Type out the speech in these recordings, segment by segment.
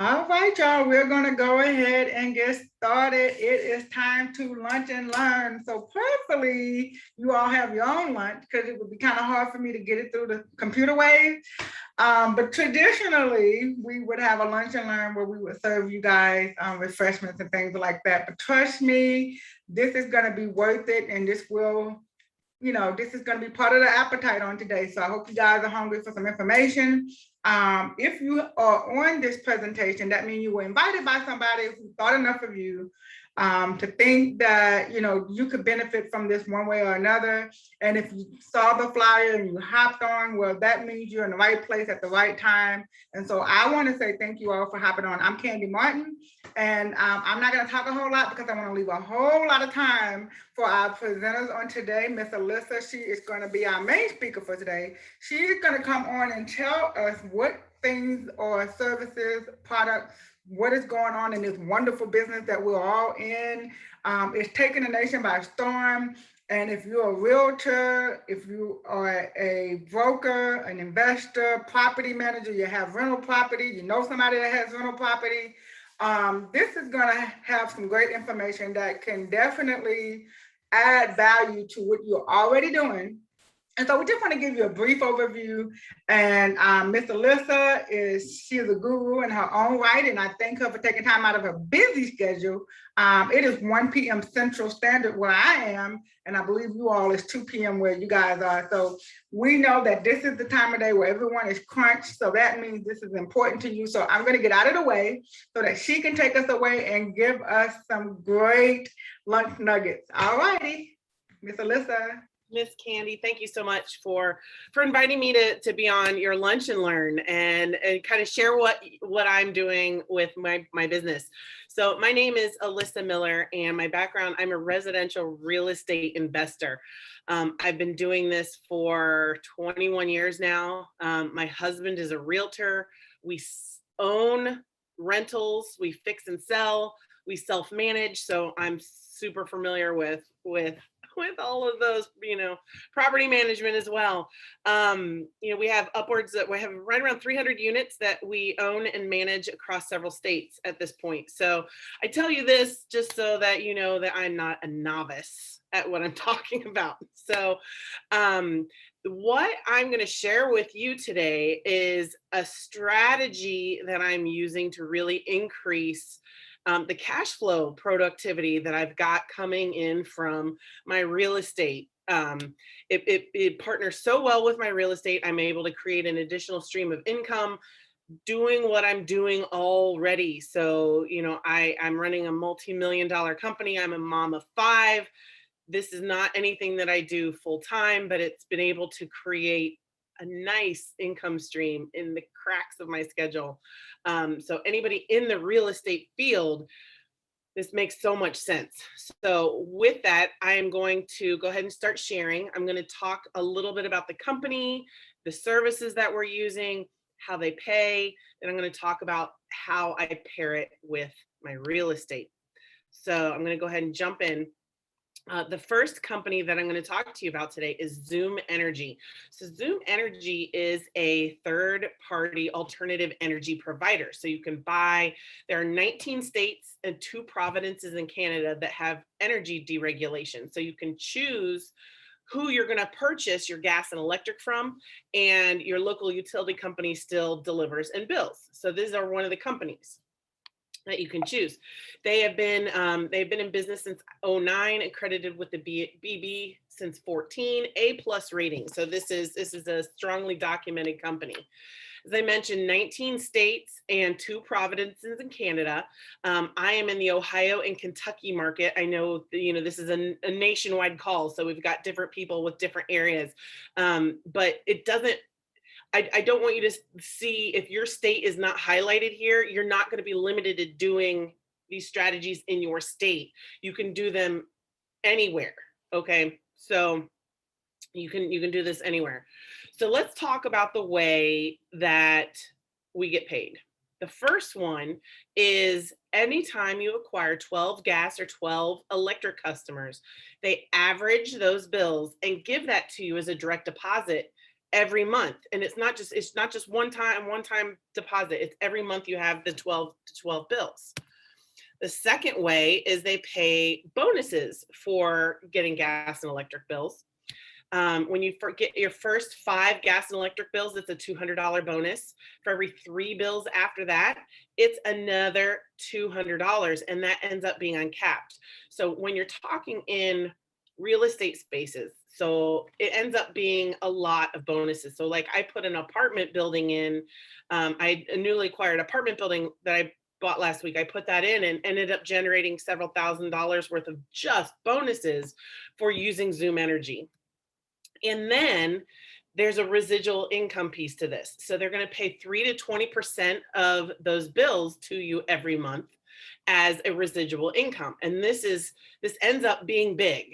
All right, y'all, we're going to go ahead and get started. It is time to lunch and learn. So prayerfully, you all have your own lunch because it would be kind of hard for me to get it through the computer wave. But traditionally, we would have a lunch and learn where we would serve you guys refreshments and things like that. But trust me, this is going to be worth it, and this will this is going to be part of the appetite on today. So I hope you guys are hungry for some information. If you are on this presentation, that means you were invited by somebody who thought enough of you to think that, you could benefit from this one way or another. And if you saw the flyer and you hopped on, well, that means you're in the right place at the right time. And so I want to say thank you all for hopping on. I'm Carrie Martin, and I'm not going to talk a whole lot because I want to leave a whole lot of time for our presenters on today. Miss Alyssa, she is going to be our main speaker for today. She's going to come on and tell us what things or services, products, what is going on in this wonderful business that we're all in. It's taking the nation by storm. And if you're a realtor, if you are a broker, an investor, property manager, you have rental property, you know somebody that has rental property, this is going to have some great information that can definitely add value to what you're already doing. And so we just want to give you a brief overview. And Miss Alyssa she's a guru in her own right, and I thank her for taking time out of her busy schedule. It is 1 p.m. Central Standard where I am, and I believe you all is 2 p.m. where you guys are. So we know that this is the time of day where everyone is crunched. So that means this is important to you. So I'm going to get out of the way so that she can take us away and give us some great lunch nuggets. All righty, Miss Alyssa. Miss Candy, thank you so much for inviting me to be on your Lunch and Learn and kind of share what I'm doing with my business. So my name is Alyssa Miller, and my background, I'm a residential real estate investor. I've been doing this for 21 years now. My husband is a realtor. We own rentals, we fix and sell, we self-manage. So I'm super familiar with all of those, property management as well. We have right around 300 units that we own and manage across several states at this point. So I tell you this just so that you know that I'm not a novice at what I'm talking about. So what I'm going to share with you today is a strategy that I'm using to really increase the cash flow productivity that I've got coming in from my real estate. It partners so well with my real estate. I'm able to create an additional stream of income doing what I'm doing already. So, I'm running a multi-million-dollar company. I'm a mom of 5. This is not anything that I do full time, but it's been able to create a nice income stream in the cracks of my schedule. So anybody in the real estate field, this makes so much sense. So with that, I am going to go ahead and start sharing. I'm going to talk a little bit about the company, the services that we're using, how they pay, and I'm going to talk about how I pair it with my real estate. So I'm going to go ahead and jump in. The first company that I'm going to talk to you about today is Zoom Energy. So Zoom Energy is a third-party alternative energy provider. So you can there are 19 states and 2 provinces in Canada that have energy deregulation. So you can choose who you're going to purchase your gas and electric from, and your local utility company still delivers and bills. So these are one of the companies that you can choose. They've been in business since 2009, accredited with the BB since 2014, A+ rating. So this is a strongly documented company. As I mentioned, 19 states and 2 provinces in Canada. I am in the Ohio and Kentucky market. I know, this is a nationwide call, so we've got different people with different areas, but it doesn't. I don't want you to see if your state is not highlighted here, you're not going to be limited to doing these strategies in your state. You can do them anywhere. Okay. So you can do this anywhere. So let's talk about the way that we get paid. The first one is anytime you acquire 12 gas or 12 electric customers, they average those bills and give that to you as a direct deposit every month. And it's not just one time deposit. It's every month you have the 12 bills. The second way is they pay bonuses for getting gas and electric bills. When you get your first 5 gas and electric bills, it's a $200 bonus. For every 3 bills after that, it's another $200, and that ends up being uncapped. So when you're talking in real estate spaces, so it ends up being a lot of bonuses. So like I put an apartment building in, a newly acquired apartment building that I bought last week. I put that in and ended up generating several $1,000s worth of just bonuses for using Zoom Energy. And then there's a residual income piece to this. So they're going to pay 3 to 20% of those bills to you every month as a residual income. And this ends up being big,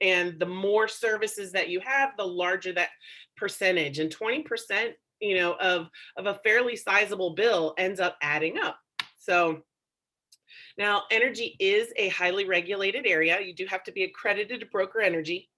and the more services that you have, the larger that percentage. And 20%, of a fairly sizable bill ends up adding up. So now energy is a highly regulated area. You do have to be accredited to broker energy.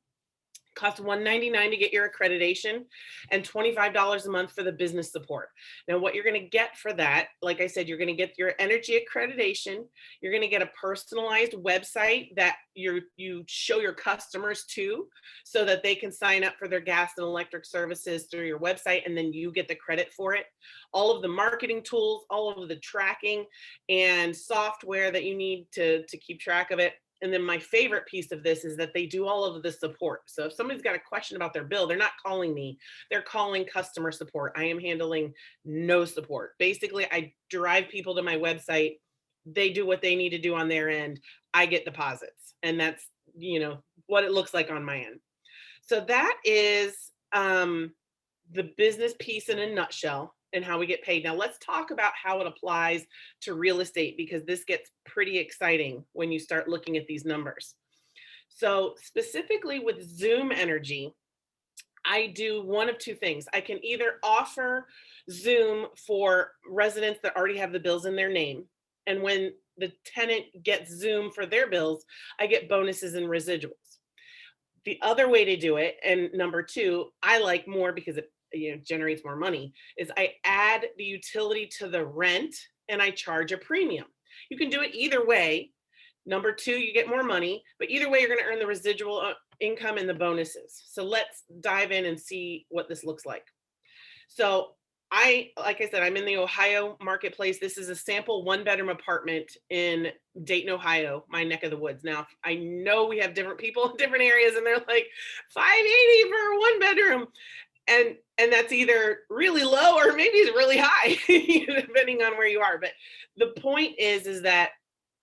Costs $199 to get your accreditation and $25 a month for the business support. Now, what you're going to get for that, like I said, you're going to get your energy accreditation. You're going to get a personalized website that you show your customers to so that they can sign up for their gas and electric services through your website, and then you get the credit for it. All of the marketing tools, all of the tracking and software that you need to keep track of it. And then my favorite piece of this is that they do all of the support. So if somebody's got a question about their bill, they're not calling me, they're calling customer support. I am handling no support. Basically, I drive people to my website. They do what they need to do on their end. I get deposits. And that's, what it looks like on my end. So that is the business piece in a nutshell and how we get paid. Now let's talk about how it applies to real estate, because this gets pretty exciting when you start looking at these numbers. So specifically with Zoom Energy, I do one of two things. I can either offer Zoom for residents that already have the bills in their name. And when the tenant gets Zoom for their bills, I get bonuses and residuals. The other way to do it, and number two, I like more because it generates more money, is I add the utility to the rent and I charge a premium. You can do it either way. Number two, you get more money, but either way, you're going to earn the residual income and the bonuses. So let's dive in and see what this looks like. So like I said, I'm in the Ohio marketplace. This is a sample 1-bedroom apartment in Dayton, Ohio, my neck of the woods. Now, I know we have different people in different areas and they're like $580 for a 1-bedroom. And that's either really low or maybe it's really high, depending on where you are. But the point is that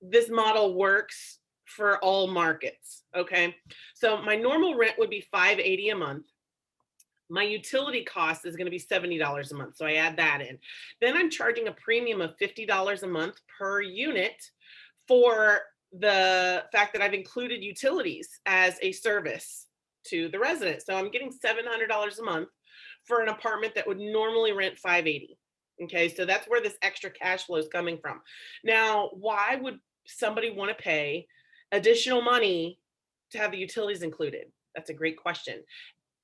this model works for all markets. Okay. So my normal rent would be $580 a month. My utility cost is going to be $70 a month. So I add that in. Then I'm charging a premium of $50 a month per unit for the fact that I've included utilities as a service to the resident. So I'm getting $700 a month for an apartment that would normally rent $580. Okay, so that's where this extra cash flow is coming from. Now, why would somebody want to pay additional money to have the utilities included? That's a great question.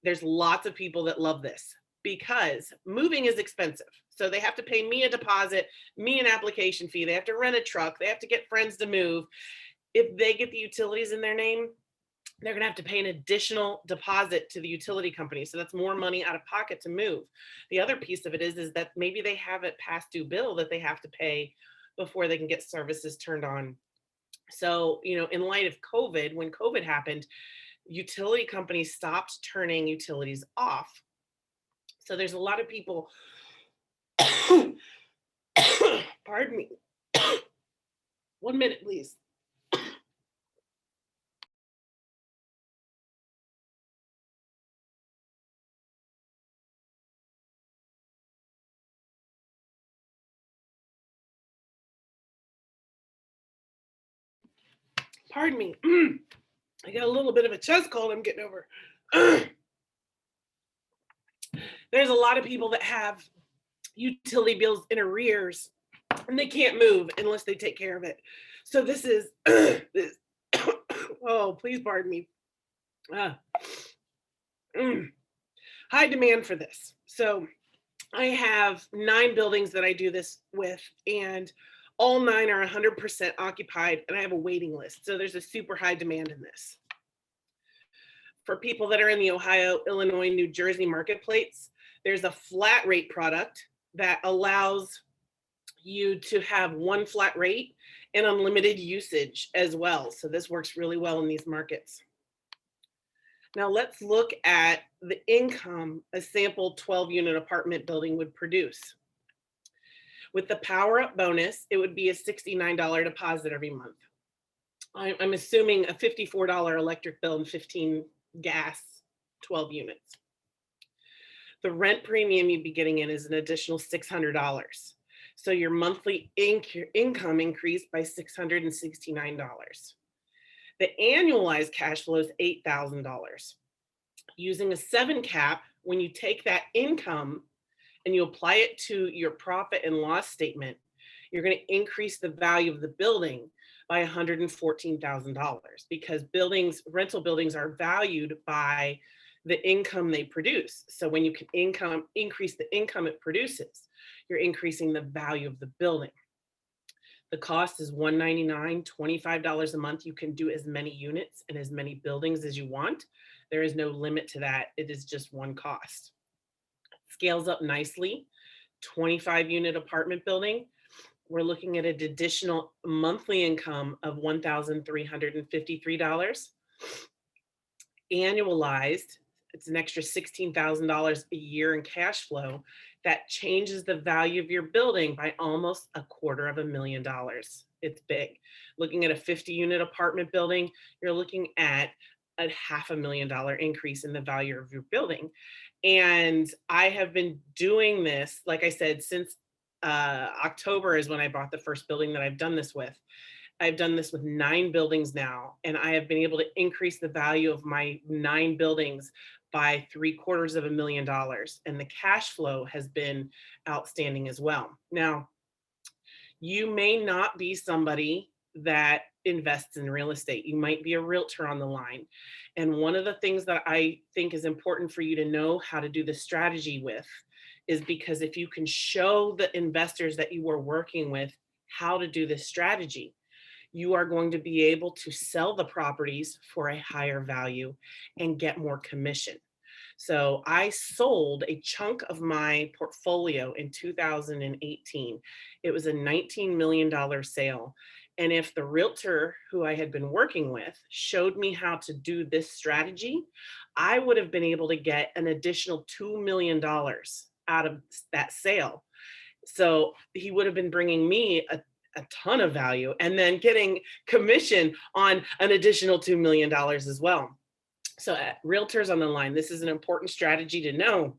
There's lots of people that love this because moving is expensive. So they have to pay me a deposit, me an application fee. They have to rent a truck. They have to get friends to move. If they get the utilities in their name, they're going to have to pay an additional deposit to the utility company. So that's more money out of pocket to move. The other piece of it is that maybe they have a past due bill that they have to pay before they can get services turned on. So, in light of COVID, when COVID happened, utility companies stopped turning utilities off. So there's a lot of people, pardon me, 1 minute, please. Pardon me. I got a little bit of a chest cold I'm getting over. There's a lot of people that have utility bills in arrears and they can't move unless they take care of it. So this is, oh, please pardon me. high demand for this. So I have 9 buildings that I do this with, and all 9 are 100% occupied, and I have a waiting list. So there's a super high demand in this. For people that are in the Ohio, Illinois, New Jersey marketplace, there's a flat rate product that allows you to have one flat rate and unlimited usage as well. So this works really well in these markets. Now let's look at the income a sample 12-unit apartment building would produce. With the Power Up bonus, it would be a $69 deposit every month. I'm assuming a $54 electric bill and 15 gas, 12 units. The rent premium you'd be getting in is an additional $600. So your monthly income increased by $669. The annualized cash flow is $8,000. Using a 7 cap, when you take that income and you apply it to your profit and loss statement, you're going to increase the value of the building by $114,000, because rental buildings are valued by the income they produce. So when you can increase the income it produces, you're increasing the value of the building. The cost is $199, $25 a month. You can do as many units and as many buildings as you want. There is no limit to that. It is just one cost. Scales up nicely. 25-unit apartment building, we're looking at an additional monthly income of $1,353. Annualized, it's an extra $16,000 a year in cash flow. That changes the value of your building by almost $250,000. It's big. Looking at a 50-unit apartment building, you're looking at a $500,000 increase in the value of your building. And I have been doing this, like I said, since October is when I bought the first building that I've done this with. I've done this with 9 buildings now, and I have been able to increase the value of my 9 buildings by $750,000. And the cash flow has been outstanding as well. Now, you may not be somebody that invests in real estate. You might be a realtor on the line. And one of the things that I think is important for you to know how to do the strategy with is because if you can show the investors that you are working with how to do this strategy, you are going to be able to sell the properties for a higher value and get more commission. So I sold a chunk of my portfolio in 2018. It was a $19 million sale. And if the realtor who I had been working with showed me how to do this strategy, I would have been able to get an additional $2 million out of that sale. So he would have been bringing me a ton of value and then getting commission on an additional $2 million as well. So realtors on the line, this is an important strategy to know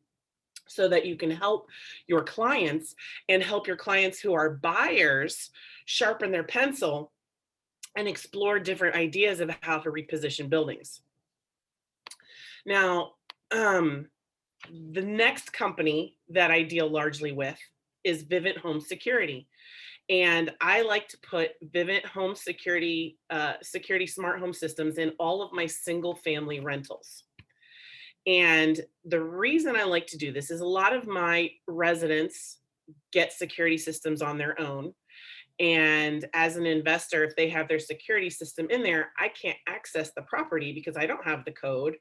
so that you can help your clients and help your clients who are buyers sharpen their pencil and explore different ideas of how to reposition buildings. Now, the next company that I deal largely with is Vivint Home Security. And I like to put Vivint Home Security smart home systems in all of my single family rentals. And the reason I like to do this is a lot of my residents get security systems on their own. And as an investor, if they have their security system in there, I can't access the property because I don't have the code.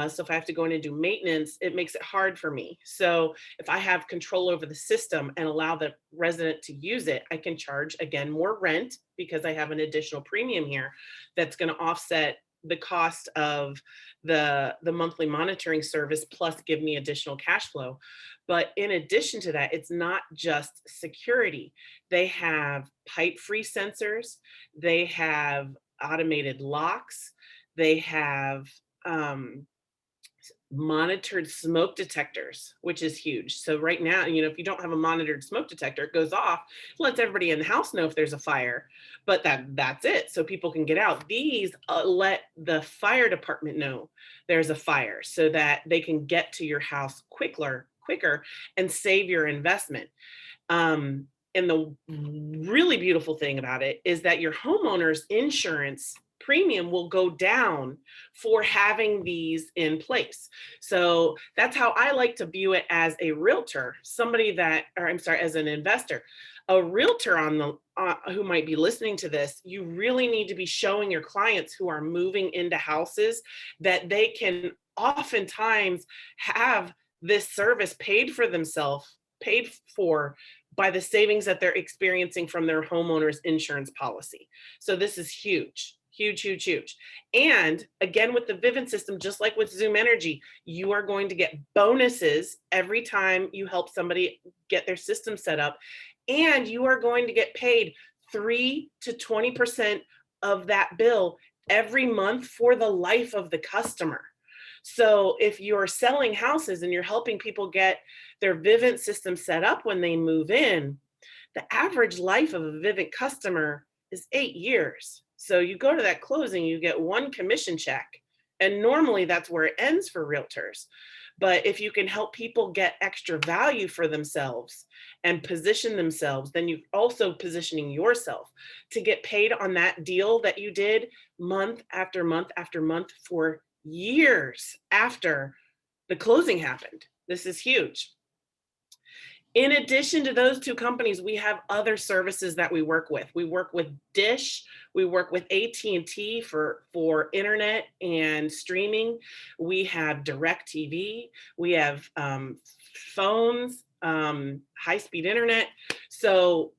So if I have to go in and do maintenance, it makes it hard for me. So if I have control over the system and allow the resident to use it, I can charge, again, more rent because I have an additional premium here that's going to offset the cost of the monthly monitoring service plus give me additional cash flow. But in addition to that, it's not just security. They have pipe-free sensors, they have automated locks, they have monitored smoke detectors, which is huge. So right now, if you don't have a monitored smoke detector, it goes off, lets everybody in the house know if there's a fire, but that's it. So people can get out. These let the fire department know there's a fire so that they can get to your house quicker and save your investment. And the really beautiful thing about it is that your homeowner's insurance premium will go down for having these in place. So that's how I like to view it as a realtor, as an investor. A realtor who might be listening to this, you really need to be showing your clients who are moving into houses that they can oftentimes have this service paid for by the savings that they're experiencing from their homeowner's insurance policy. So this is huge, huge, huge, huge. And again, with the Vivint system, just like with Zoom Energy, you are going to get bonuses every time you help somebody get their system set up. And you are going to get paid 3 to 20% of that bill every month for the life of the customer. So if you're selling houses and you're helping people get their Vivint system set up when they move in, the average life of a Vivint customer is 8 years. So you go to that closing, you get one commission check, and normally that's where it ends for realtors. But if you can help people get extra value for themselves and position themselves, then you're also positioning yourself to get paid on that deal that you did month after month after month for years after the closing happened. This is huge. In addition to those two companies, we have other services that we work with. We work with Dish, we work with AT&T for internet and streaming. We have DirecTV, we have phones, high-speed internet. So,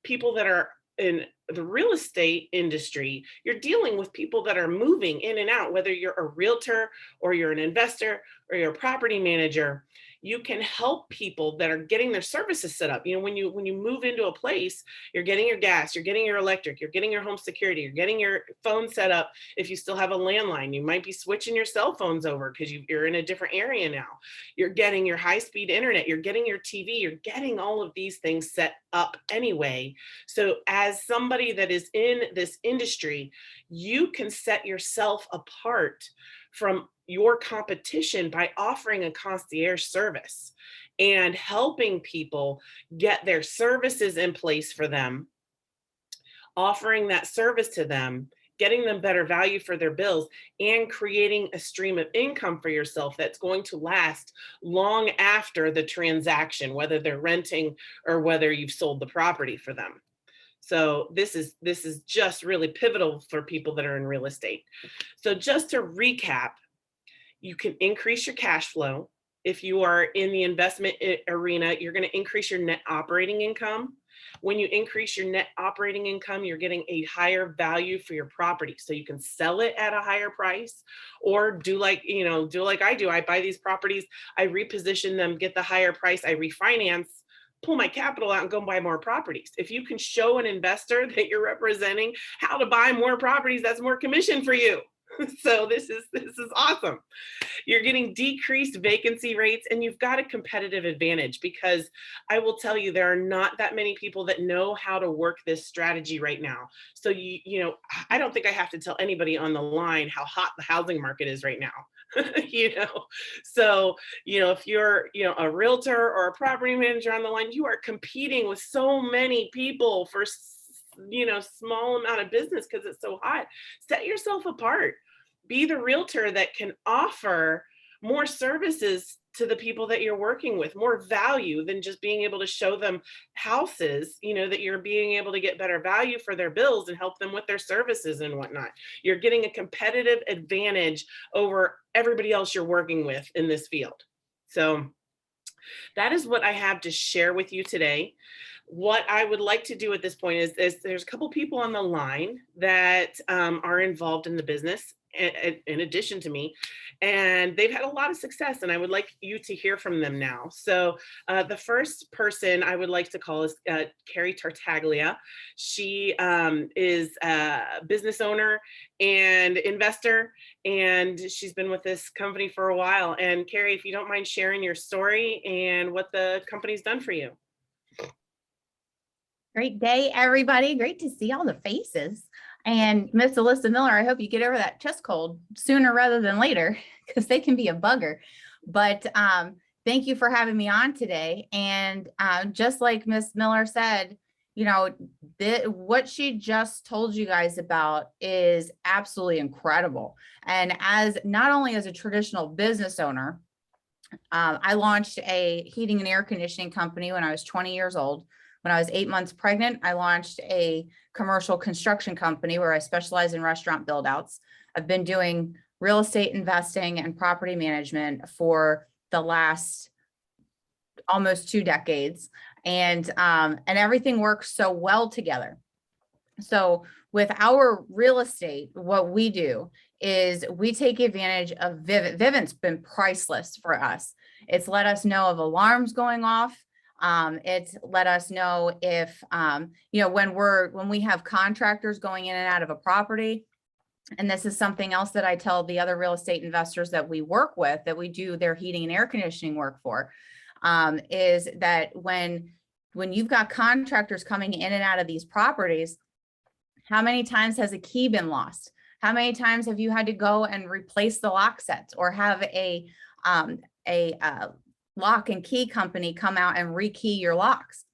people that are in the real estate industry, you're dealing with people that are moving in and out, whether you're a realtor or you're an investor or you're a property manager. You can help people that are getting their services set up. When you move into a place, you're getting your gas, you're getting your electric, you're getting your home security, you're getting your phone set up. If you still have a landline, you might be switching your cell phones over because you're in a different area now. You're getting your high-speed internet, you're getting your TV, you're getting all of these things set up anyway. So as somebody that is in this industry, you can set yourself apart from your competition by offering a concierge service and helping people get their services in place for them, offering that service to them, getting them better value for their bills, and creating a stream of income for yourself that's going to last long after the transaction, whether they're renting or whether you've sold the property for them. So this is just really pivotal for people that are in real estate. So just to recap, you can increase your cash flow. If you are in the investment arena, you're going to increase your net operating income. When you increase your net operating income, you're getting a higher value for your property. So you can sell it at a higher price, or do like I do. I buy these properties, I reposition them, get the higher price, I refinance, pull my capital out and go buy more properties. If you can show an investor that you're representing how to buy more properties, that's more commission for you. So this is awesome. You're getting decreased vacancy rates, and you've got a competitive advantage, because I will tell you, there are not that many people that know how to work this strategy right now. So I don't think I have to tell anybody on the line how hot the housing market is right now. So if you're a realtor or a property manager on the line, you are competing with so many people for small amount of business because it's so hot. Set yourself apart. Be the realtor that can offer more services to the people that you're working with, more value than just being able to show them houses, that you're being able to get better value for their bills and help them with their services and whatnot. You're getting a competitive advantage over everybody else you're working with in this field. So that is what I have to share with you today. What I would like to do at this point is there's a couple people on the line that are involved in the business in addition to me, and they've had a lot of success, and I would like you to hear from them now. So the first person I would like to call is Carrie Tartaglia. She is a business owner and investor, and she's been with this company for a while. And Carrie, if you don't mind sharing your story and what the company's done for you. Great day, everybody. Great to see all the faces. And Miss Alyssa Miller, I hope you get over that chest cold sooner rather than later, because they can be a bugger. But thank you for having me on today. And just like Miss Miller said, you know, what she just told you guys about is absolutely incredible. And as not only as a traditional business owner, I launched a heating and air conditioning company when I was 20 years old. When I was 8 months pregnant, I launched a commercial construction company where I specialize in restaurant build outs. I've been doing real estate investing and property management for the last almost 2 decades. And everything works so well together. So with our real estate, what we do is we take advantage of Vivint. Vivint's been priceless for us. It's let us know of alarms going off. It's let us know if, you know, when we have contractors going in and out of a property. And this is something else that I tell the other real estate investors that we work with, that we do their heating and air conditioning work for, is that when you've got contractors coming in and out of these properties, how many times has a key been lost? How many times have you had to go and replace the lock sets, or have a lock and key company come out and rekey your locks?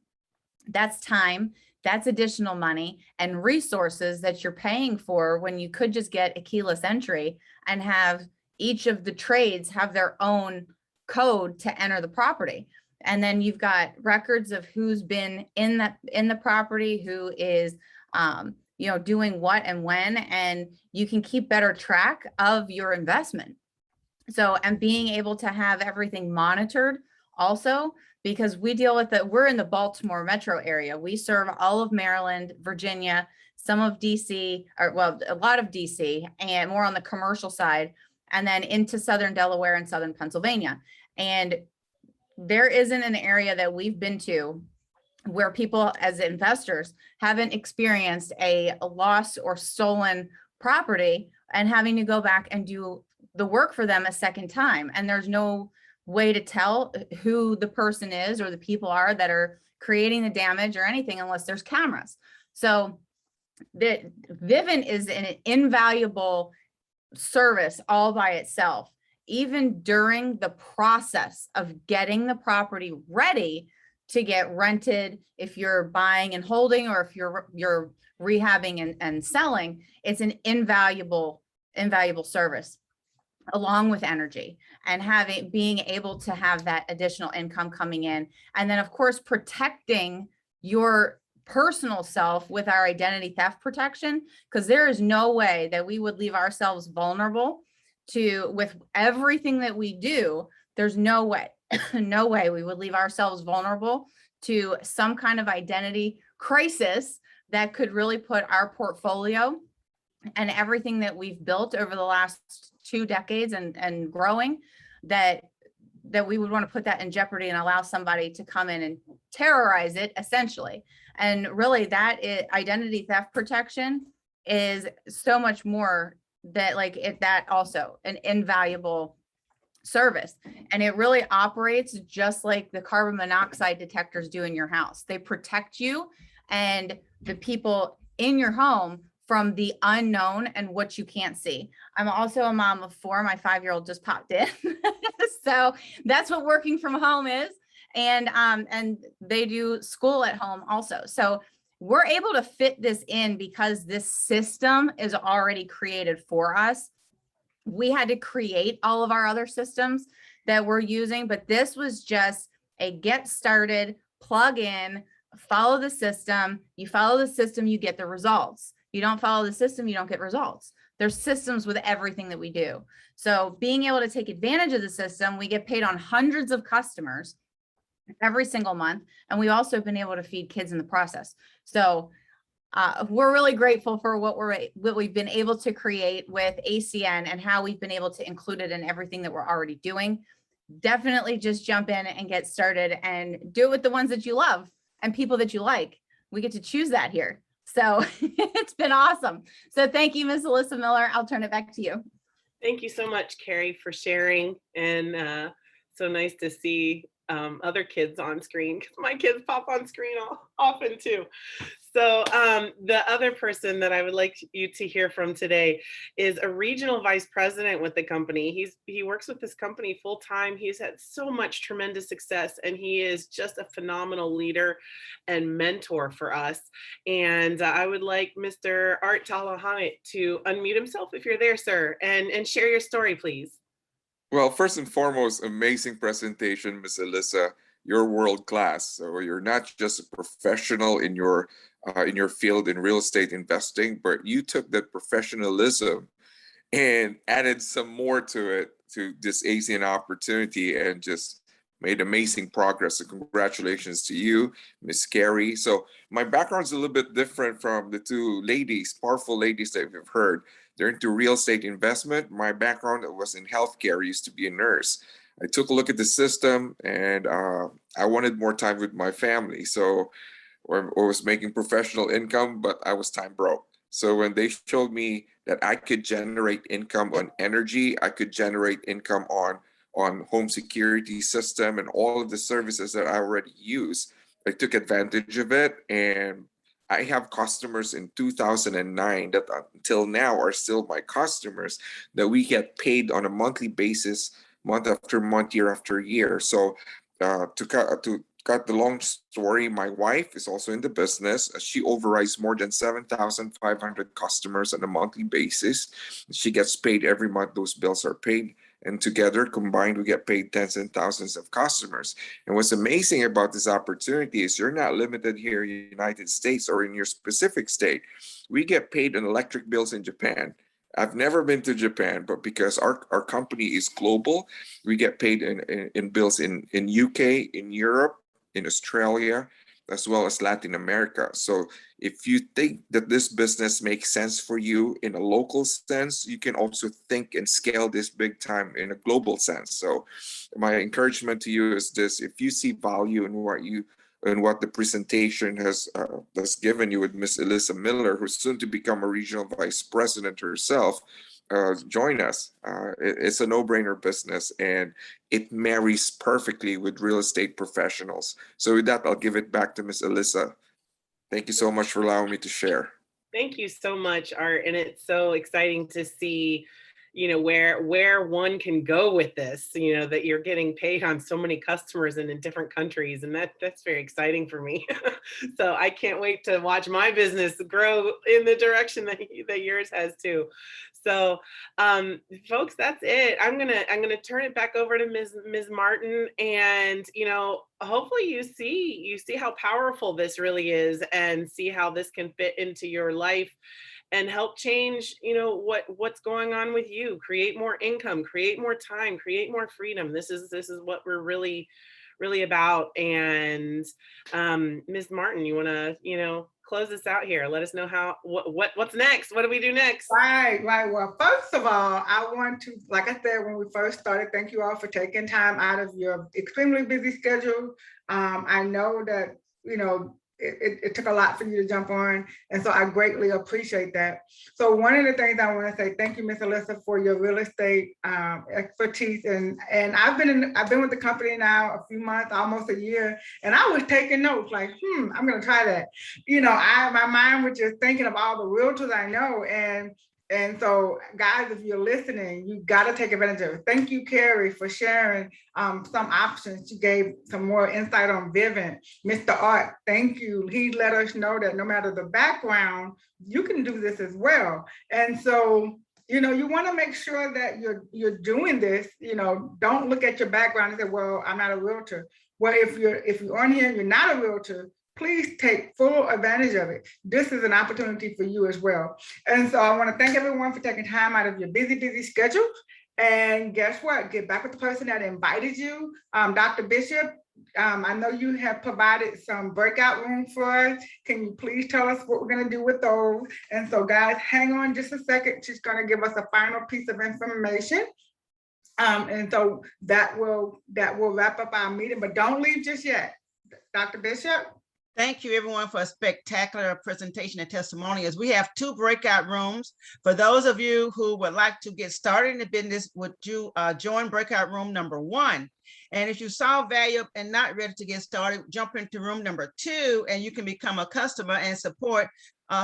That's time, that's additional money and resources that you're paying for when you could just get a keyless entry and have each of the trades have their own code to enter the property. And then you've got records of who's been in the property, who is, you know, doing what and when, and you can keep better track of your investment. So, and being able to have everything monitored also, because we're in the Baltimore metro area. We serve all of Maryland, Virginia, some of DC, or well, a lot of DC, and more on the commercial side, and then into Southern Delaware and Southern Pennsylvania. And there isn't an area that we've been to where people as investors haven't experienced a loss or stolen property and having to go back and do the work for them a second time. And there's no way to tell who the person is or the people are that are creating the damage or anything unless there's cameras. So the Vivint is an invaluable service all by itself, even during the process of getting the property ready to get rented. If you're buying and holding, or if you're rehabbing and selling, it's an invaluable service, along with energy and being able to have that additional income coming in. And then of course, protecting your personal self with our identity theft protection, because there is no way that we would leave ourselves vulnerable with everything that we do. There's no way, no way we would leave ourselves vulnerable to some kind of identity crisis that could really put our portfolio and everything that we've built over the last 2 decades and growing, that we would want to put that in jeopardy and allow somebody to come in and terrorize it, essentially. And really, that identity theft protection is so much more that also an invaluable service. And it really operates just like the carbon monoxide detectors do in your house. They protect you and the people in your home from the unknown and what you can't see. I'm also a mom of 4. My 5-year-old just popped in. So that's what working from home is. And they do school at home also. So we're able to fit this in because this system is already created for us. We had to create all of our other systems that we're using, but this was just a get started, plug in, follow the system. You follow the system, you get the results. You don't follow the system, you don't get results. There's systems with everything that we do. So being able to take advantage of the system, we get paid on hundreds of customers every single month. And we've also been able to feed kids in the process. So we're really grateful for what we've been able to create with ACN and how we've been able to include it in everything that we're already doing. Definitely just jump in and get started and do it with the ones that you love and people that you like. We get to choose that here. So it's been awesome. So thank you, Ms. Alyssa Miller. I'll turn it back to you. Thank you so much, Carrie, for sharing. And so nice to see other kids on screen, because my kids pop on screen often too. So the other person that I would like you to hear from today is a regional vice president with the company. He works with this company full time. He's had so much tremendous success, and he is just a phenomenal leader and mentor for us. And I would like Mr. Art Talahani to unmute himself if you're there, sir, and share your story, please. Well, first and foremost, amazing presentation, Miss Alyssa. You're world class. So you're not just a professional in your field in real estate investing, but you took that professionalism and added some more to it, to this Asian opportunity, and just made amazing progress. So congratulations to you, Miss Carrie. So my background's a little bit different from the two ladies, powerful ladies that we've heard. They're into real estate investment. My background was in healthcare. I used to be a nurse. I took a look at the system, and I wanted more time with my family. So I was making professional income, but I was time broke. So when they showed me that I could generate income on energy, I could generate income on home security system and all of the services that I already use, I took advantage of it. And I have customers in 2009 that until now are still my customers, that we get paid on a monthly basis, month after month, year after year. So to cut the long story, my wife is also in the business. She overrides more than 7,500 customers on a monthly basis. She gets paid every month. Those bills are paid. And together, combined, we get paid tens and thousands of customers. And what's amazing about this opportunity is you're not limited here in the United States or in your specific state. We get paid on electric bills in Japan. I've never been to Japan, but because our company is global, we get paid in bills in UK, in Europe, in Australia, as well as Latin America. So if you think that this business makes sense for you in a local sense, you can also think and scale this big time in a global sense. So my encouragement to you is this: if you see value in what the presentation has given you with Miss Alyssa Miller, who's soon to become a regional vice president herself, join us. It's a no-brainer business, and it marries perfectly with real estate professionals. So with that, I'll give it back to Miss Alyssa. Thank you so much for allowing me to share. Thank you so much, Art. And it's so exciting to see, where one can go with this, that you're getting paid on so many customers and in different countries. And that's very exciting for me. So I can't wait to watch my business grow in the direction that yours has too. So folks, that's it. I'm gonna turn it back over to Ms. Martin, and hopefully you see how powerful this really is, and see how this can fit into your life and help change what's going on with you. Create more income, create more time, create more freedom. This is what we're really about. And Ms. Martin, you want to close this out here? Let us know what's next. What do we do next? Right. Well, first of all, I want to, like I said when we first started, thank you all for taking time out of your extremely busy schedule. I know that it took a lot for you to jump on, and so I greatly appreciate that. So one of the things I want to say, thank you, Miss Alyssa, for your real estate expertise, and I've been with the company now a few months, almost a year, and I was taking notes like, I'm gonna try that. My mind was just thinking of all the realtors I know, and so, guys, if you're listening, you got to take advantage of it. Thank you, Carrie, for sharing some options. She gave some more insight on Vivint. Mr. Art, thank you. He let us know that no matter the background, you can do this as well. And so, you want to make sure that you're doing this. Don't look at your background and say, well, I'm not a realtor. Well, if you're on here and you're not a realtor, please take full advantage of it. This is an opportunity for you as well. And so I want to thank everyone for taking time out of your busy schedule. And guess what? Get back with the person that invited you. Dr. Bishop, I know you have provided some breakout room for us. Can you please tell us what we're going to do with those? And so guys, hang on just a second. She's going to give us a final piece of information. And so that will wrap up our meeting, but don't leave just yet. Dr. Bishop? Thank you, everyone, for a spectacular presentation and testimonials. We have 2 breakout rooms. For those of you who would like to get started in the business, would you join breakout room number 1? And if you saw value and not ready to get started, jump into room number 2, and you can become a customer and support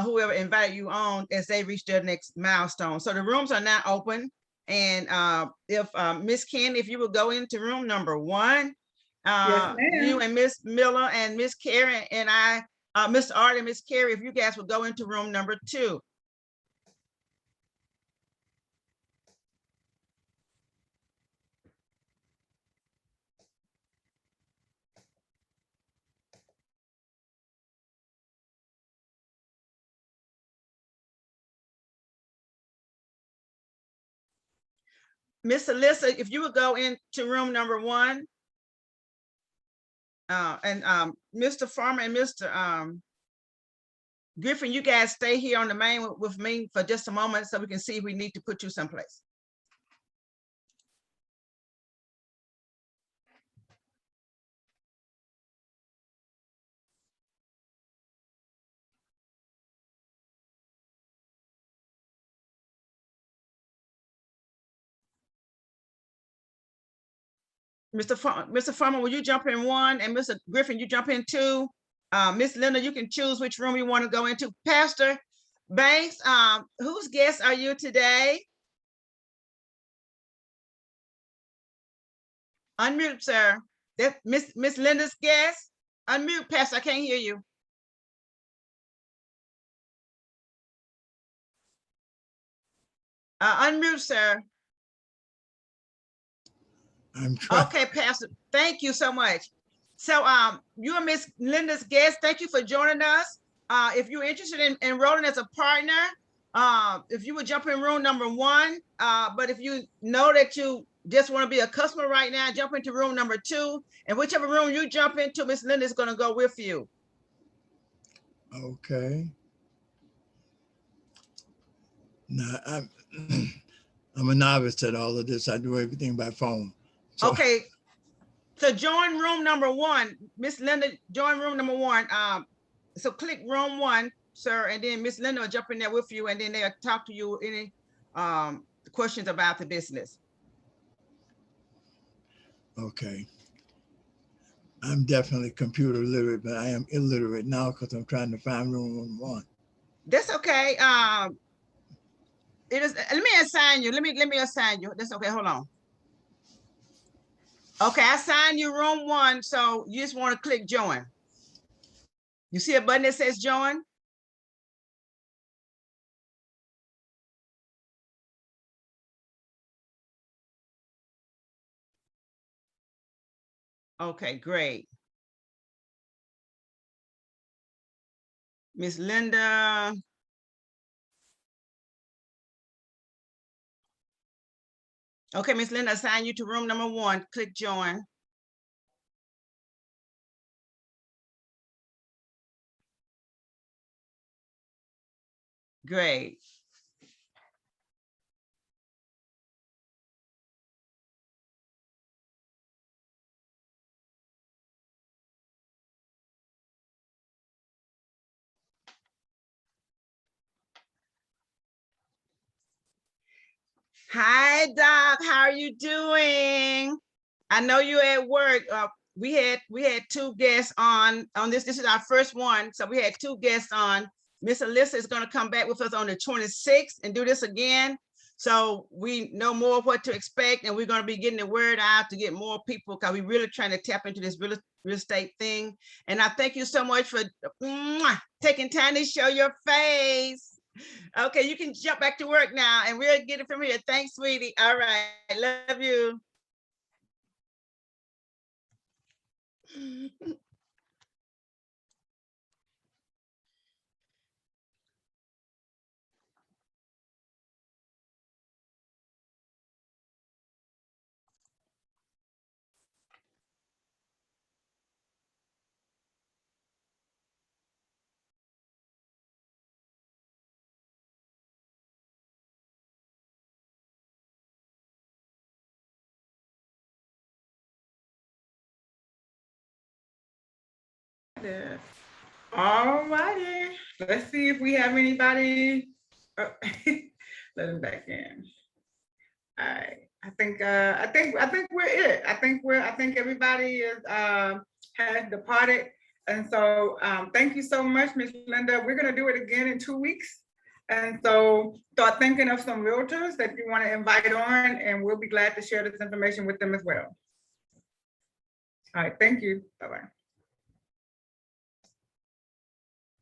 whoever invited you on as they reach their next milestone. So the rooms are now open. And if Miss Candy, if you would go into room number 1, Yes, ma'am. you and Miss Miller and Miss Carrie and I, Mr. Art and Miss Carrie, if you guys would go into room number 2. Miss Alyssa, if you would go into room number 1, and Mr. Farmer and Mr. Griffin, you guys stay here on the main with me for just a moment so we can see if we need to put you someplace. Mr. Farmer, will you jump in 1, and Mr. Griffin, you jump in 2. Miss Linda, you can choose which room you want to go into. Pastor Banks, whose guest are you today? Unmute, sir. That Miss Linda's guest. Unmute, Pastor. I can't hear you. Unmute, sir. I'm trying. Okay, Pastor. Thank you so much. So you are Miss Linda's guest. Thank you for joining us. If you're interested in enrolling as a partner, if you would jump in room number 1, but if you know that you just want to be a customer right now, jump into room number 2, and whichever room you jump into, Miss Linda is going to go with you. Okay. Now I'm a novice at all of this. I do everything by phone. So, Okay. So join room number 1. Miss Linda, join room number 1. So click room 1, sir, and then Miss Linda will jump in there with you, and then they'll talk to you any questions about the business. okay. I'm definitely computer literate, but I am illiterate now because I'm trying to find room 1. That's okay. It is. Let me assign you. Let me assign you. That's okay. Hold on. Okay, I assigned you room 1, so you just want to click join. You see a button that says join? Okay, great. Miss Linda. Okay, Miss Linda, assign you to room number 1. Click join. Great. Hi, Doc. How are you doing? I know you're at work. We had 2 guests on this. This is our first one. So we had 2 guests on. Miss Alyssa is going to come back with us on the 26th and do this again. So we know more of what to expect, and we're going to be getting the word out to get more people, because we're really trying to tap into this real estate thing. And I thank you so much for taking time to show your face. Okay, you can jump back to work now, and we'll get it from here. Thanks, sweetie. All right, love you. All righty. Let's see if we have anybody. Oh, let him back in. All right. I think we're it. I think everybody is has departed. And so thank you so much, Miss Linda. We're gonna do it again in 2 weeks. And so start thinking of some realtors that you want to invite on, and we'll be glad to share this information with them as well. All right, thank you. Bye-bye.